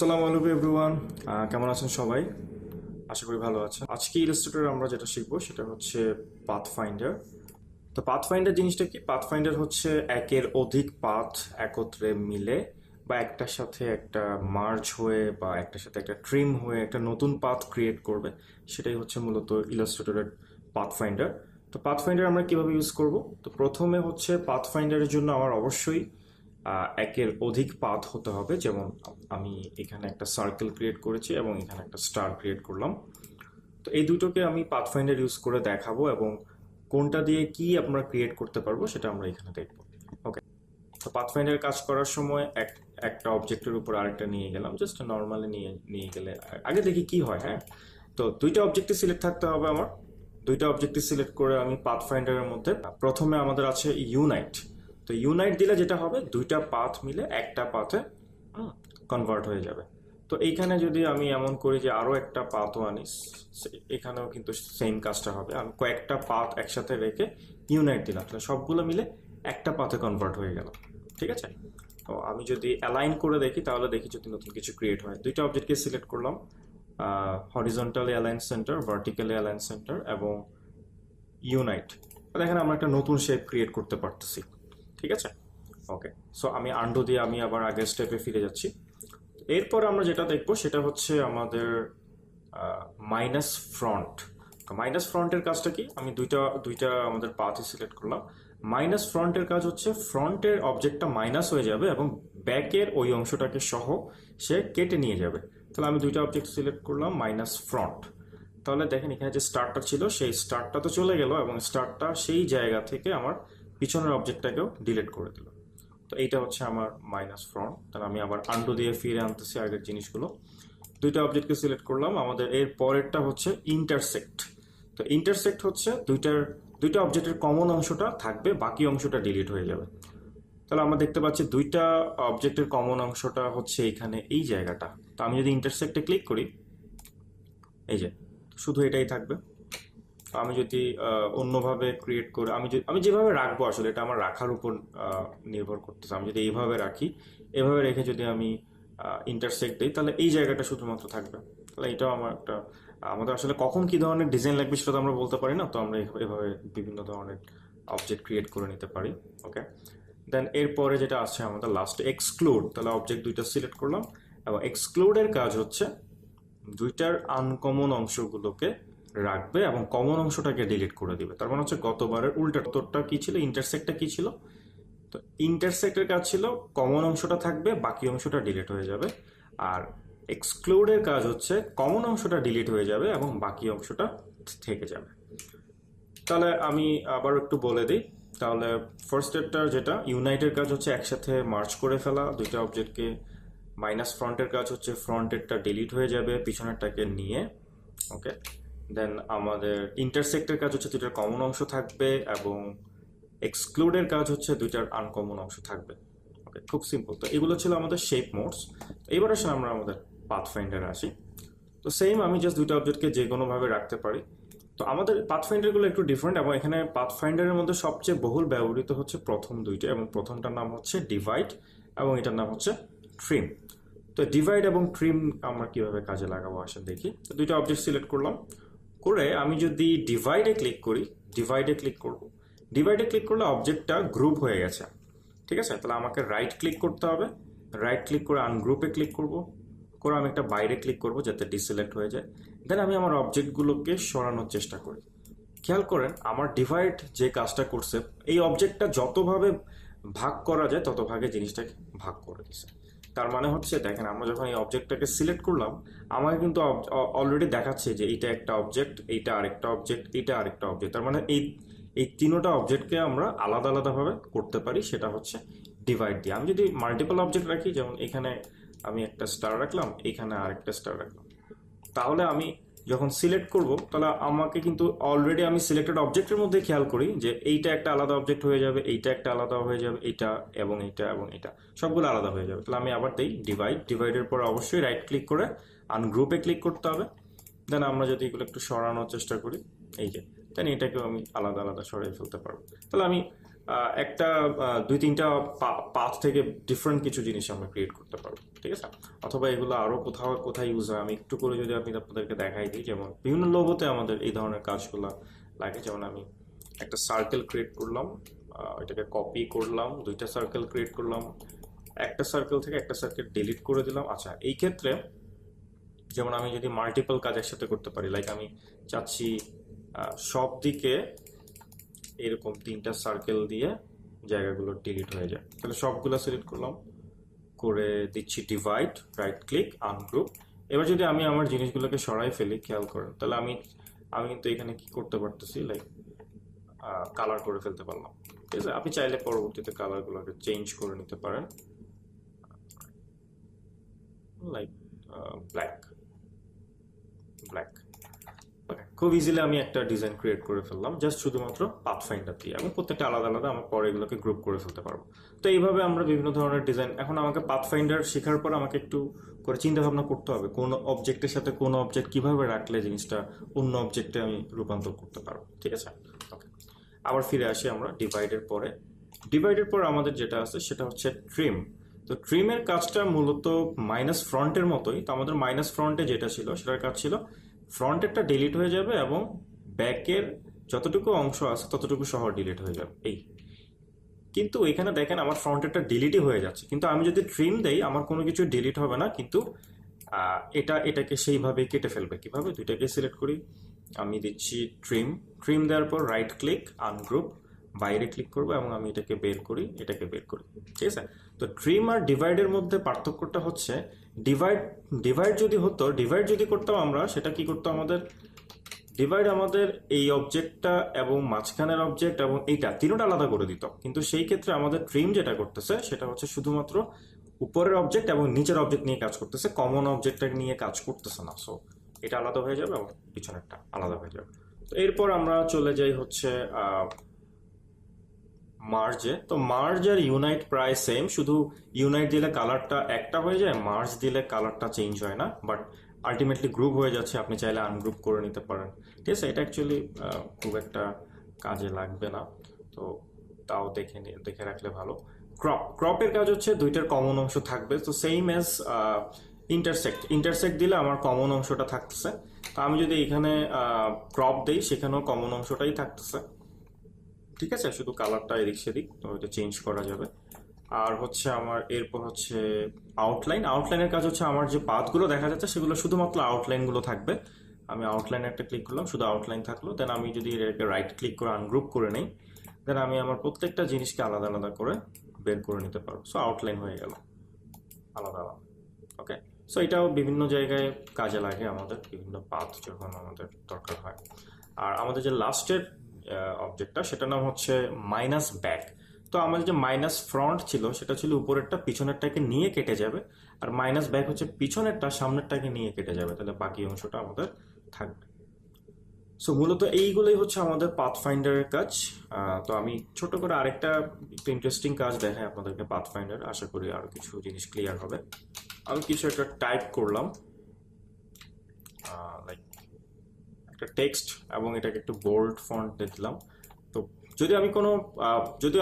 আসসালামু আলাইকুম এভরিওয়ান। কেমন আছেন সবাই? আশা করি ভালো আছেন। আজকে ইলাস্ট্রেটরে আমরা যেটা শিখবো সেটা হচ্ছে পাথফাইন্ডার। তো পাথফাইন্ডার জিনিসটা কি? পাথফাইন্ডার হচ্ছে একের অধিক পাথ একত্রে মিলে বা একটার সাথে একটা মার্জ হয়ে বা একটার সাথে একটা ট্রিম হয়ে একটা নতুন পাথ ক্রিয়েট করবে, সেটাই হচ্ছে মূলত ইলাস্ট্রেটরের পাথফাইন্ডার। তো পাথফাইন্ডার আমরা কিভাবে ইউজ করব? তো প্রথমে হচ্ছে পাথফাইন্ডারের জন্য আমার অবশ্যই একের অধিক পাথ হতে হবে। যেমন আমি এখানে একটা সার্কেল ক্রিয়েট করেছি এবং এখানে একটা স্টার ক্রিয়েট করলাম। তো এই দুটোকে আমি পাথফাইন্ডার ইউজ করে দেখাবো এবং কোনটা দিয়ে কি আমরা ক্রিয়েট করতে পারবো সেটা আমরা এখানে দেখবো। ওকে, তো পাথফাইন্ডার কাজ করার সময় একটা অবজেক্টের উপর আরেকটা নিয়ে গেলাম, জাস্ট নর্মালি নিয়ে নিয়ে গেলে আগে দেখি কি হয়। হ্যাঁ, তো দুইটা অবজেক্টই সিলেক্ট থাকতে হবে আমার। দুইটা অবজেক্টই সিলেক্ট করে আমি পাথফাইন্ডারের মধ্যে প্রথমে আমাদের আছে ইউনাইট। তো ইউনাইট দিলে যেটা হবে, দুইটা পাথ মিলে একটা পাথে কনভার্ট হয়ে যাবে। তো এইখানে যদি আমি এমন করি যে আরও একটা পাথও আনি, এখানেও কিন্তু সেম কাজটা হবে। আমি কয়েকটা পাথ একসাথে রেখে ইউনাইট দিলাম, তাহলে সবগুলো মিলে একটা পাথে কনভার্ট হয়ে গেল। ঠিক আছে, তো আমি যদি অ্যালাইন করে দেখি তাহলে দেখি যদি নতুন কিছু ক্রিয়েট হয়। দুইটা অবজেক্টকে সিলেক্ট করলাম, horizontally align centre, vertically align centre এবং ইউনাইট। দেখেন আমরা একটা নতুন শেপ ক্রিয়েট করতে পারতেছি। ঠিক আছে, ওকে। সো আমি আন্ডু দিয়ে আমি আবার আগের স্টেপে ফিরে যাচ্ছি। এরপর আমরা যেটা দেখবো সেটা হচ্ছে আমাদের মাইনাস ফ্রন্ট। মাইনাস ফ্রন্টের কাজটা কি? আমি দুইটা দুইটা আমাদের পাথই সিলেক্ট করলাম। মাইনাস ফ্রন্টের কাজ হচ্ছে ফ্রন্টের অবজেক্টটা মাইনাস হয়ে যাবে এবং ব্যাকের ওই অংশটাকে সহ সে কেটে নিয়ে যাবে। তাহলে আমি দুইটা অবজেক্ট সিলেক্ট করলাম মাইনাস ফ্রন্ট। তাহলে দেখেন এখানে যে স্টারটা ছিল সেই স্টারটা তো চলে গেল এবং স্টারটা সেই জায়গা থেকে আমার পিছনের অবজেক্টটাকেও ডিলিট করে দিল। তো এইটা হচ্ছে আমার মাইনাস ফ্রন্ট। তাহলে আমি আবার আন্ডু দিয়ে ফিরে আনতেছি আগের জিনিসগুলো। দুইটা অবজেক্টকে সিলেক্ট করলাম। আমাদের এর পরেরটা হচ্ছে ইন্টারসেক্ট। তো ইন্টারসেক্ট হচ্ছে দুইটা অবজেক্টের কমন অংশটা থাকবে, বাকি অংশটা ডিলিট হয়ে যাবে। তাহলে আমরা দেখতে পাচ্ছি দুইটা অবজেক্টের কমন অংশটা হচ্ছে এখানে এই জায়গাটা। তো আমি যদি ইন্টারসেক্টে ক্লিক করি, এই যে শুধু এটাই থাকবে। আমি যদি অন্যভাবে ক্রিয়েট করে আমি যেভাবে রাখবো, আসলে এটা আমার রাখার উপর নির্ভর করতেছে। আমি যদি এইভাবে রাখি, এভাবে রেখে যদি আমি ইন্টারসেক্ট দিই, তাহলে এই জায়গাটা শুধুমাত্র থাকবে। তাহলে এটাও আমাদের আসলে কখন কি ধরনের ডিজাইন লাগবে সেটা তো আমরা বলতে পারি না। তো আমরা এভাবে বিভিন্ন ধরনের অবজেক্ট ক্রিয়েট করে নিতে পারি। ওকে, দেন এরপরে যেটা আছে আমাদের লাস্টে এক্সক্লুড। তাহলে অবজেক্ট দুইটা সিলেক্ট করলাম এবং এক্সক্লুডের কাজ হচ্ছে দুইটার আনকমন অংশগুলোকে রাখবে এবং কমন অংশটাকে ডিলিট করে দিবে। তার মানে হচ্ছে গতবারের উল্টা। তোরটা কি ছিল, ইন্টারসেক্টটা কি ছিল? তো ইন্টারসেক্টের কাজ ছিল কমন অংশটা থাকবে, বাকি অংশটা ডিলিট হয়ে যাবে। আর এক্সক্লুডের কাজ হচ্ছে কমন অংশটা ডিলিট হয়ে যাবে এবং বাকি অংশটা থেকে যাবে। তাহলে আমি আবার একটু বলে দিই। তাহলে ফার্স্ট স্টেপটা যেটা ইউনাইটের কাজ হচ্ছে একসাথে মার্চ করে ফেলা দুইটা অবজেক্টকে। মাইনাস ফ্রন্টের কাজ হচ্ছে ফ্রন্টেরটা ডিলিট হয়ে যাবে, পিছনেরটাকে নিয়ে। ওকে, দেন আমাদের ইন্টারসেক্টের কাজ হচ্ছে দুইটার কমন অংশ থাকবে এবং এক্সক্লুডের কাজ হচ্ছে দুইটার আনকমন অংশ থাকবে। ওকে, খুব সিম্পল। তো এগুলো ছিল আমাদের শেপ মোডস। এবার আসলে আমরা আমাদের পাথফাইন্ডারে আসি। তো সেম, আমি জাস্ট দুইটা অবজেক্টকে যে কোনোভাবে রাখতে পারি। তো আমাদের পাথফাইন্ডারগুলো একটু ডিফারেন্ট এবং এখানে পাথফাইন্ডারের মধ্যে সবচেয়ে বহুল ব্যবহৃত হচ্ছে প্রথম দুইটা, এবং প্রথমটার নাম হচ্ছে ডিভাইড এবং এটার নাম হচ্ছে ট্রিম। তো ডিভাইড এবং ট্রিম আমরা কিভাবে কাজে লাগাবো আসেন দেখি। তো দুইটা অবজেক্ট সিলেক্ট করলাম করে আমি যদি ডিভাইডে ক্লিক করি, ডিভাইডে ক্লিক করলে অবজেক্টটা গ্রুপ হয়ে গেছে। ঠিক আছে, তাহলে আমাকে রাইট ক্লিক করতে হবে। রাইট ক্লিক করে আনগ্রুপে ক্লিক করব, করে আমি একটা বাইরে ক্লিক করব যাতে ডিসিলেক্ট হয়ে যায়। দেন আমি আমার অবজেক্টগুলোকে সরানোর চেষ্টা করি। খেয়াল করেন আমার ডিভাইড যে কাজটা করছে, এই অবজেক্টটা যতভাবে ভাগ করা যায় তত ভাগে জিনিসটাকে ভাগ করে দিছে। তার মানে হচ্ছে দেখেন, আমরা যখন এই অবজেক্টটাকে সিলেক্ট করলাম, আমাকে কিন্তু অলরেডি দেখাচ্ছে যে এইটা একটা অবজেক্ট, এইটা আরেকটা অবজেক্ট, এইটা আরেকটা অবজেক্ট। তার মানে এই তিনোটা অবজেক্টকে আমরা আলাদা আলাদাভাবে করতে পারি, সেটা হচ্ছে ডিভাইড দিয়ে। আমি যদি মাল্টিপল অবজেক্ট রাখি, যেমন এখানে আমি একটা স্টার রাখলাম, এখানে আরেকটা স্টার রাখলাম, তাহলে আমি যখন সিলেক্ট করব তাহলে আমাকে কিন্তু অলরেডি আমি সিলেক্টেড অবজেক্টের মধ্যে খেয়াল করি যে এইটা একটা আলাদা অবজেক্ট হয়ে যাবে, এইটা একটা আলাদা হয়ে যাবে, এইটা এবং এইটা এবং এটা সবগুলো আলাদা হয়ে যাবে। তাহলে আমি আবার দিই ডিভাইডের পর অবশ্যই রাইট ক্লিক করে আনগ্রুপে ক্লিক করতে হবে। দেন আমরা যদি এগুলো একটু সরানোর চেষ্টা করি, এই যে দেন এটাকেও আমি আলাদা আলাদা সরিয়ে ফেলতে পারবো। তাহলে আমি একটা দুই তিনটা পাথ থেকে ডিফারেন্ট কিছু জিনিস আমরা ক্রিয়েট করতে পারবো। ঠিক আছে? অথবা এগুলো আরো কোথাও কোথায় ইউজ হয় আমি একটু করে যদি আমি আপনাদেরকে দেখাই দিই, যেমন বিভিন্ন লোগোতে আমাদের এই ধরনের কাজগুলো লাগে। যেমন আমি একটা সার্কেল ক্রিয়েট করলাম, এটাকে কপি করলাম, দুইটা সার্কেল ক্রিয়েট করলাম, একটা সার্কেল থেকে একটা সার্কেল ডিলিট করে দিলাম। আচ্ছা, এই ক্ষেত্রে যেমন আমি যদি মাল্টিপল কাজ একসাথে করতে পারি, লাইক আমি চাচ্ছি সব দিকে এরকম 3টা সার্কেল দিয়ে জায়গাগুলো ডিলিট হয়ে যায়, তাহলে সবগুলো সিলেক্ট করলাম, করে দিচ্ছি ডিভাইড, রাইট ক্লিক, আনগ্রুপ। এবার যদি আমি আমার জিনিসগুলোকে সরাই ফেলি, খেয়াল করেন, তাহলে আমি আমি কিন্তু এখানে কি করতে পারতেছি, লাইক কালার করে ফেলতে পারলাম। ঠিক আছে, আপনি চাইলে পরবর্তীতে কালারগুলোকে চেঞ্জ করে নিতে পারেন, লাইক ব্ল্যাক ব্ল্যাক। খুব ইজিলি আমি একটা ডিজাইন ক্রিয়েট করে ফেললাম জাস্ট শুধুমাত্র পাথফাইন্ডার দিয়ে। আমি প্রত্যেকটা আলাদা আলাদা আমার পরে এগুলোকে গ্রুপ করে ফেলতে পারবো। তো এইভাবে আমরা বিভিন্ন ধরনের ডিজাইন, এখন আমাকে পাথফাইন্ডার শেখার পর আমাকে একটু করে চিন্তা ভাবনা করতে হবে কোন অবজেক্টের সাথে কোন অবজেক্ট কিভাবে রাখলে জিনিসটা অন্য অবজেক্টে আমি রূপান্তর করতে পারবো। ঠিক আছে, ওকে। আবার ফিরে আসি আমরা ডিভাইডের পরে। ডিভাইডের পর আমাদের যেটা আছে সেটা হচ্ছে ট্রিম। তো ট্রিমের কাজটা মূলত মাইনাস ফ্রন্টের মতোই। তো আমাদের মাইনাস ফ্রন্টে যেটা ছিল সেটার কাজ ছিল ফ্রন্টেরটা ডিলিট হয়ে যাবে এবং ব্যাকের যতটুকু অংশ আছে ততটুকু সহ ডিলিট হয়ে যাবে এই। কিন্তু এখানে দেখেন আমার ফ্রন্টেরটা ডিলিটই হয়ে যাচ্ছে, কিন্তু আমি যদি ট্রিম দেই আমার কোনো কিছু ডিলিট হবে না, কিন্তু এটাকে সেইভাবেই কেটে ফেলবে। কিভাবে, দুইটাকে সিলেক্ট করি, আমি দিচ্ছি ট্রিম, ট্রিম দেওয়ার পর রাইট ক্লিক, আনগ্রুপ, বাইরে ক্লিক করবো এবং আমি এটাকে বের করি, এটাকে বের করি। ঠিক আছে, তো ট্রিম আর ডিভাইডের মধ্যে পার্থক্যটা হচ্ছে ডিভাইড ডিভাইড যদি হতো, ডিভাইড যদি করতাম আমরা, সেটা কি করতো আমাদের, ডিভাইড আমাদের এই অবজেক্টটা এবং মাঝখানের অবজেক্ট এবং এইটা তিনটা আলাদা করে দিত। কিন্তু সেই ক্ষেত্রে আমাদের ট্রিম যেটা করতেছে সেটা হচ্ছে শুধুমাত্র উপরের অবজেক্ট এবং নিচের অবজেক্ট নিয়ে কাজ করতেছে, কমন অবজেক্টটা নিয়ে কাজ করতেছে না। সো এটা আলাদা হয়ে যাবে এবং পিছনেরটা আলাদা হয়ে যাবে। তো এরপর আমরা চলে যাই হচ্ছে মার্জে। তো মার্জ আর ইউনাইট প্রায় সেম, শুধু ইউনাইট দিলে কালারটা একটা হয়ে যায়, মার্জ দিলে কালারটা চেঞ্জ হয় না, বাট আলটিমেটলি গ্রুপ হয়ে যাচ্ছে। আপনি চাইলে আনগ্রুপ করে নিতে পারেন। ঠিক আছে, এটা অ্যাকচুয়ালি খুব একটা কাজে লাগবে না, তো তাও দেখে রাখলে ভালো। ক্রপের কাজ হচ্ছে দুইটার কমন অংশ থাকবে, তো সেম অ্যাজ ইন্টারসেক্ট দিলে আমার কমন অংশটা থাকতেছে। তো আমি যদি এখানে ক্রপ দেই সেখানেও কমন অংশটাই থাকতেছে। ঠিক আছে, শুধু কালারটা এদিক সেদিক, তো এটা চেঞ্জ করা যাবে। আর হচ্ছে আমার এরপর হচ্ছে আউটলাইনের কাজ হচ্ছে আমার যে পাথগুলো দেখা যাচ্ছে সেগুলো শুধুমাত্র আউটলাইনগুলো থাকবে। আমি আউটলাইনে একটা ক্লিক করলাম, শুধু আউটলাইন থাকলো। দেন আমি যদি এটাকে রাইট ক্লিক করে আনগ্রুপ করে নেই, দেন আমি আমার প্রত্যেকটা জিনিসকে আলাদা আলাদা করে বের করে নিতে পারবো। সো আউটলাইন হয়ে গেল আলাদা আলাদা। ওকে, সো এটাও বিভিন্ন জায়গায় কাজে লাগে আমাদের, বিভিন্ন পাথ যখন আমাদের দরকার হয়। আর আমাদের যে লাস্টের অবজেক্টটা সেটার নাম হচ্ছে মাইনাস ব্যাক। তো আমাদের যে মাইনাস ফ্রন্ট ছিল সেটা ছিল উপরেরটা পিছনেরটাকে নিয়ে কেটে যাবে, আর মাইনাস ব্যাক হচ্ছে পিছনেরটা সামনেরটাকে নিয়ে কেটে যাবে, তাহলে বাকি অংশটা আমাদের থাকবে। সো মূলত এইগুলোই হচ্ছে আমাদের পাথফাইন্ডারের কাজ। তো আমি ছোট করে আরেকটা একটু ইন্টারেস্টিং কাজ দেখাই আপনাদেরকে পাথফাইন্ডার, আশা করি আরো কিছু জিনিস ক্লিয়ার হবে। আমি কিছু একটা টাইপ করলাম, লাইক একটা টেক্সট, এবং এটাকে একটু বোল্ড ফন্ট দিলাম। তো যদি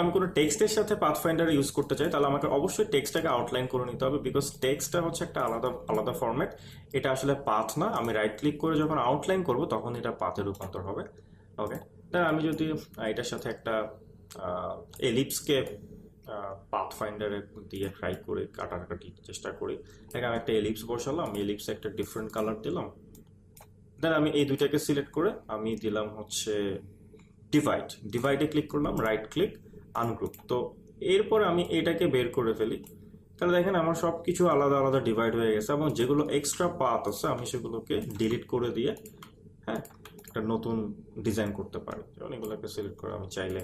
আমি কোনো টেক্সটের সাথে পাথফাইন্ডার ইউজ করতে চাই, তাহলে আমাকে অবশ্যই টেক্সটটাকে আউটলাইন করে নিতে হবে, বিকজ টেক্সটটা হচ্ছে একটা আলাদা আলাদা ফরম্যাট। এটা আসলে পাথ না। আমি রাইট ক্লিক করে যখন আউটলাইন করব তখন এটা পাথে রূপান্তর হবে। ওকে, তাই আমি যদি এটার সাথে একটা এলিপসকে পাথফাইন্ডারে দিয়ে ট্রাই করে কাটাকাটির চেষ্টা করি, এখানে একটা এলিপস বসালাম, এলিপসে একটা ডিফারেন্ট কালার দিলাম, দেন আমি এই দুইটাকে সিলেক্ট করে আমি দিলাম হচ্ছে ডিভাইডে ক্লিক করলাম, রাইট ক্লিক, আনগ্রুপ। তো এরপর আমি এটাকে বের করে ফেলি, তাহলে দেখেন আমার সব কিছু আলাদা আলাদা ডিভাইড হয়ে গেছে, এবং যেগুলো এক্সট্রা পাথ আছে আমি সেগুলোকে ডিলিট করে দিয়ে হ্যাঁ একটা নতুন ডিজাইন করতে পারি। যেমন এগুলোকে সিলেক্ট করে আমি চাইলে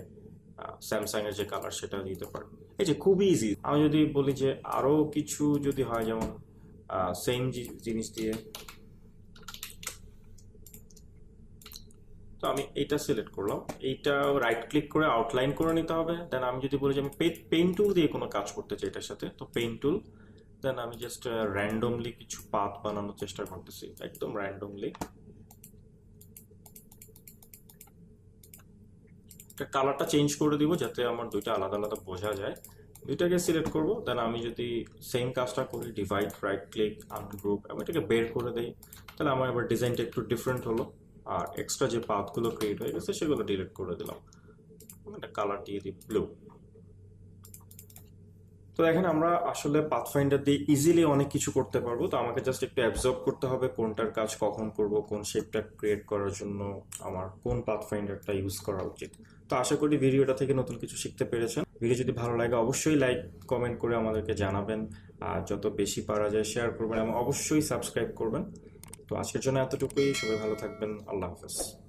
স্যামসাং এর যে কালার সেটা দিতে পারি। এই যে খুবই ইজি। আমি যদি বলি যে আরো কিছু যদি হয়, যেমন সেম জিনিস দিয়ে, তো আমি এইটা সিলেক্ট করলাম, এইটা রাইট ক্লিক করে আউটলাইন করে নিতে হবে। দেন আমি যদি বলি যে আমি পেইন টুল দিয়ে কোনো কাজ করতে চাই এটার সাথে, তো পেইন টুল, দেন আমি জাস্ট র্যান্ডমলি কিছু পাথ বানানোর চেষ্টা করতেছি, একদম র্যান্ডমলি। কালারটা চেঞ্জ করে দিব যাতে আমার দুইটা আলাদা আলাদা বোঝা যায়। দুইটাকে সিলেক্ট করব। দেন আমি যদি সেম কাজটা করি, ডিভাইড, রাইট ক্লিক, আনগ্রুপ, আমি এটাকে বের করে দিই, তাহলে আমার এবার ডিজাইনটা একটু ডিফারেন্ট হলো। আর এক্সট্রা যে পাথগুলো ক্রিয়েট হয়ে গেছে সেগুলো ডিলিট করে দিলাম। একটা কালার দিয়ে দিই ব্লু। তো দেখেন আমরা আসলে পাথফাইন্ডার দিয়ে ইজিলি অনেক কিছু করতে পারবো। তো আমাকে জাস্ট একটু অ্যাবজর্ব করতে হবে কোনটার কাজ কখন করব, কোন শেপটা ক্রিয়েট করার জন্য আমার কোন পাথফাইন্ডারটা ইউজ করা উচিত। তো আশা করি ভিডিওটা থেকে নতুন কিছু শিখতে পেরেছেন। ভিডিও যদি ভালো লাগে অবশ্যই লাইক কমেন্ট করে আমাদেরকে জানাবেন, আর যত বেশি পারা যায় শেয়ার করবেন এবং অবশ্যই সাবস্ক্রাইব করবেন। তো আজকের জন্য এতটুকুই। সবাই ভালো থাকবেন। আল্লাহ হাফেজ।